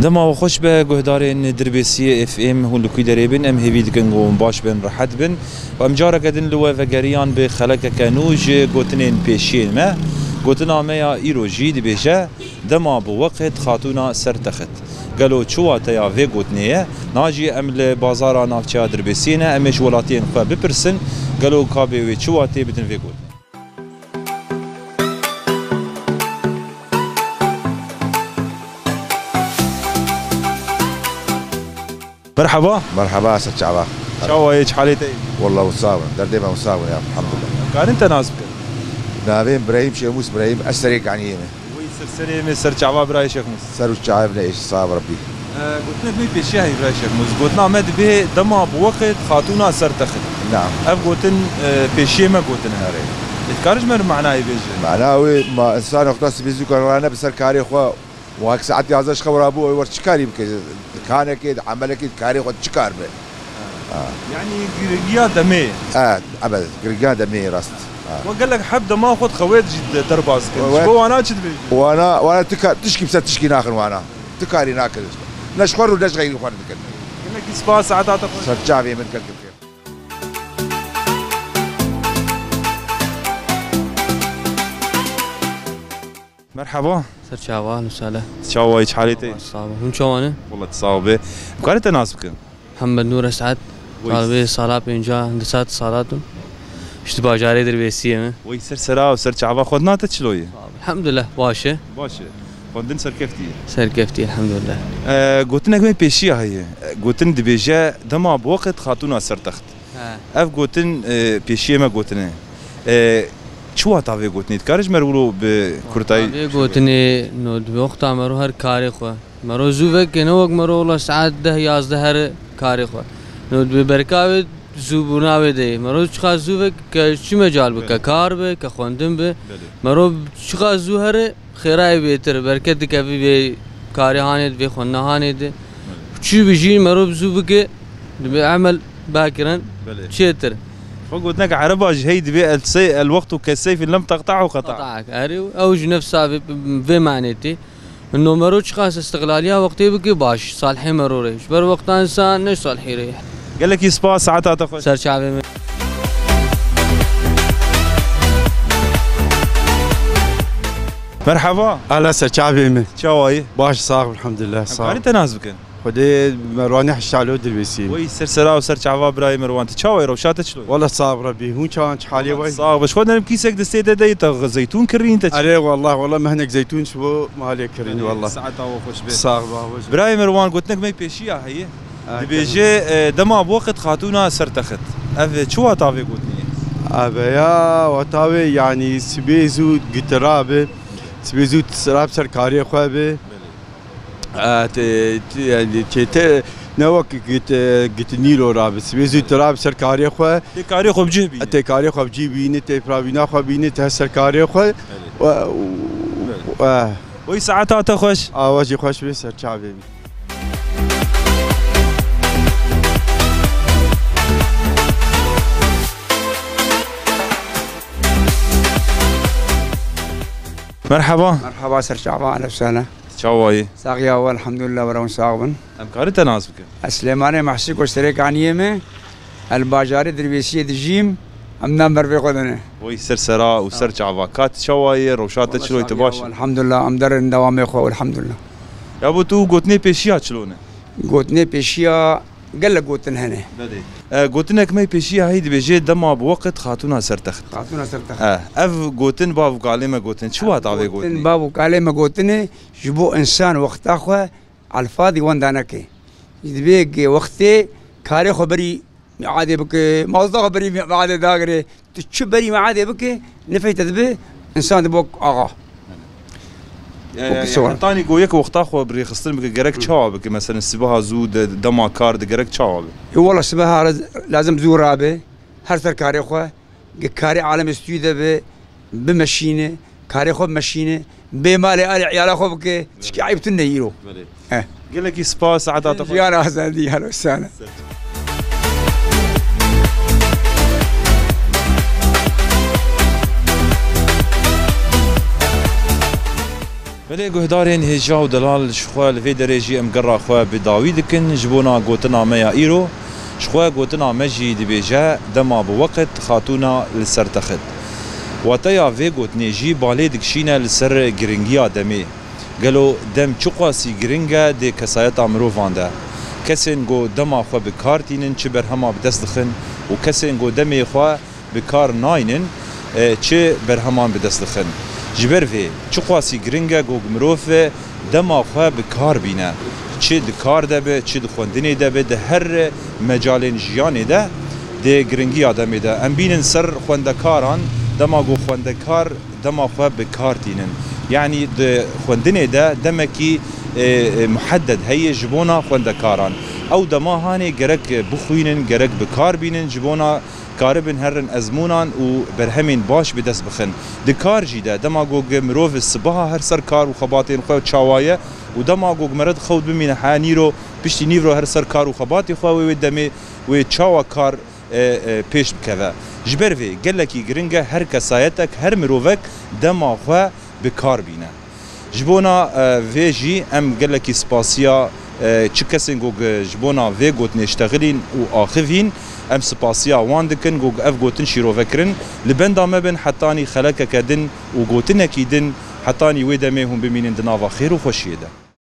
دما وخوش به گهدارین دربیسی اف ام هون لکی دربن ام هوید کنگون باش بن راحت بن و ام جارا کدن لو و گریان به خلق کنوج گوتنین پیشین ما گوتنا ما ایروجی دی بهجه دما بو وقت خاتونا سرتخت قالوا شو تيا في قوتنيه ناجي ام لبازار نافچا دربسينه امش ولاتين خو ببرسن قالوا كابي شو تي بدن في قوت مرحبا مرحبا ست شعبان شو هيك حالتي والله وصاوي دردي ما وصاوي يا الحمد لله كان انت ناسبك نابين ابراهيم شيموس ابراهيم اسريك عن يمه ويسر من سر شعبان براي شيخ موس سر الشعب ليش صاب ربي قلت لك مي بيشي هي براي شيخ موس قلتنا مد به دما بوقت خاتونا سرتخت نعم اف قلتن بيشي ما قلتن هاري تكارج من معناه بيجي معناه ما انسان اختص بيزو كرانا بسر كاري خو وهك ساعات يازش خبر ابو ورش كاري كان اكيد عمل اكيد كاري خو تشكار به يعني جريجيا دمي ابد جريجيا دمي راست وقال لك حب ما اخذ خويت جد درباس هو انا كذب وانا تشكي بس تشكي ناخر وانا تكاري ناكل نشخر ودش غير اخوان تكلم قال لك اسبا ساعات تاخذ سرجافي من كل خير مرحبا سرچاوان وسهلا شو هيك حالتي؟ صعبة هم شوانه؟ والله تصاوبه كانت تناسبك محمد نور اسعد طالبي صالات بينجا هندسات صالاتهم اشتباه جاري دربيسيه وي سر سرا وسر شعبان خدنا تشلويه الحمد لله باشه خدن سر كفتي سر كفتي الحمد لله قلت لك مين بيشي هي قلتن دبيجا دما بوقت خاتونا سرتخت اف قلتن بيشي ما قلتن شو تاوي قلتني تكارج مرولو بكرتاي قلتني نو بوقت مرو هر كاري خو مرو زوفك نوك مرو والله ساعات ده 11 هر كاري خو نو ببركاوي زوبوناوي دي مرو چخا زوفك كشي مجال بك كار به كخوندم به مرو چخا زوهر خيراي بيتر بركت كفي به كاري هانيت به خنا هانيت چي بيجي مرو زوفك بعمل باكرا شيتر فقلت لك عرباج هيدي بيئة الوقت كالسيف لم تقطعه قطعك أريو أوج نفسها في معناتي إنه مروج خاص استغلالية وقتي بكي باش صالحي مرو ريش بر وقت إنسان نش صالحي ريح قال لك يسبا ساعتها تاخذ سر شعبي مرحبا اهلا سر شعبي شواي باش صاغ الحمد لله صاغ انت نازبك خدي مروان حشالو دربيسي وي سر سرا وسر شعبا براي مروان تشاوي روشات شلو والله صاغ ربي هون كان حالي وين صاغ باش خدنا بكيسك دستيت دايت زيتون كرين تش عليه والله مهنك زيتون شو مالك كرين والله ساعتها وخش به صاغ براي مروان قلت لك ما بيشيا هي بيجي دما بوقت خاتونا سرتخت اف شو تافي قلتني ابيا وتاوي يعني سبيزو قترابه سبيزو تسراب سركاري خوابه تي نوك قت نيلو راب سبيزو تراب سركاري خو تكاري خو بجيبي تكاري خو بجيبي تي برابينا خو بيني ته سركاري خو وي ساعتها تخش واجي خوش بي سر شعبي مرحبا سر شعبان اهلا وسهلا شواي ساقيا والحمد لله ورون ساقبن امكار تناسبك سليماني محسيك واشتريك عنيمه الباجاري دربيسيه دجيم امنا مربي قدنه وي سر سرا وسر شعباكات شواي روشات شلو تباش الحمد لله امدر دوامي خو والحمد لله يا ابو تو قوتني بيشيا شلونه قوتني بيشيا قال لك قوتن هنا قوتنك ما بيشيا هيدي بيجي دما بوقت خاتونا سرتخت اف قوتن باب قاليمه قوتن شو تعوي قوتن باب قاليمه قوتن جبو انسان وقت اخو على الفاضي وندانك يدبيك وقتي كاري خبري عادي بك موظف خبري عادي داغري تشبري عادي بك نفيت به انسان بوك اغا ثاني قويك وقت اخو بري خصن بك جرك شعب مثلا سبها زود دما كارد جرك شعب والله سبها لازم زورابه هر سركاري خو كاري عالم استويده به بمشينه كاري خو بمشينه بمال عيال خو بك تشكي عيبتنا يرو قال لك سبا ساعتها تاخذ يا ناس هذه هلا وسهلا بله گهدارین هجا و دلال شخوا لوی درجی ام گرا خوا بداوی دکن جبونا گوتنا میا ایرو شخوا گوتنا مجی دبیجه دما بوقت خاتونا لسر تخت واتیا وی گوتنی جی بالی دکشینه لسر گرنگیا دمی گلو دم چقاسی گرنگه دی کسایت امرو وانده کسین گو دما خوا بکار تینن چه برهما بدست دخن و کسین گو دمی خوا بکار ناینن چه برهمان بدست دخن جبر وی چقاسی گرنگه گو مروف دما خوا بکار بینه چه دکار دبه چه دخوندنی دبه ده هر مجالین جیانی ده ده گرنگی آدمی ده ام بینن سر خوندکاران دما گو خوندکار دما خوا بکار تینن يعني خوندني ده دمكي محدد هي جبونا خوندكاران او دما هاني جرك بخوينن جرك بكار بينن جبونا كاربن هرن ازمونان و برهمين باش بدس بخن دكار جيده دما جوج مروف الصباح هر سر كار وخباطين خو تشاوايه ودما جوج مرد خود بمين حانيرو بيشتي نيفرو هر سر كار وخباطي خو ودمي وتشاوا كار بيش بكذا جبرفي قال لك جرينجا هر كسايتك هر مروفك دما خو بکار بینه جبونا ویجی ام گلکی سپاسیا چه کسی گوگ جبونا وی گوت نشتغلین و آخوین ام سپاسیا وان دکن گوگ اف گوتن شیرو فکرن لبندا مبن حتانی خلق کدن و گوتن اکیدن حتانی وی دمه هم بمینن دناوا خیر و خوشیده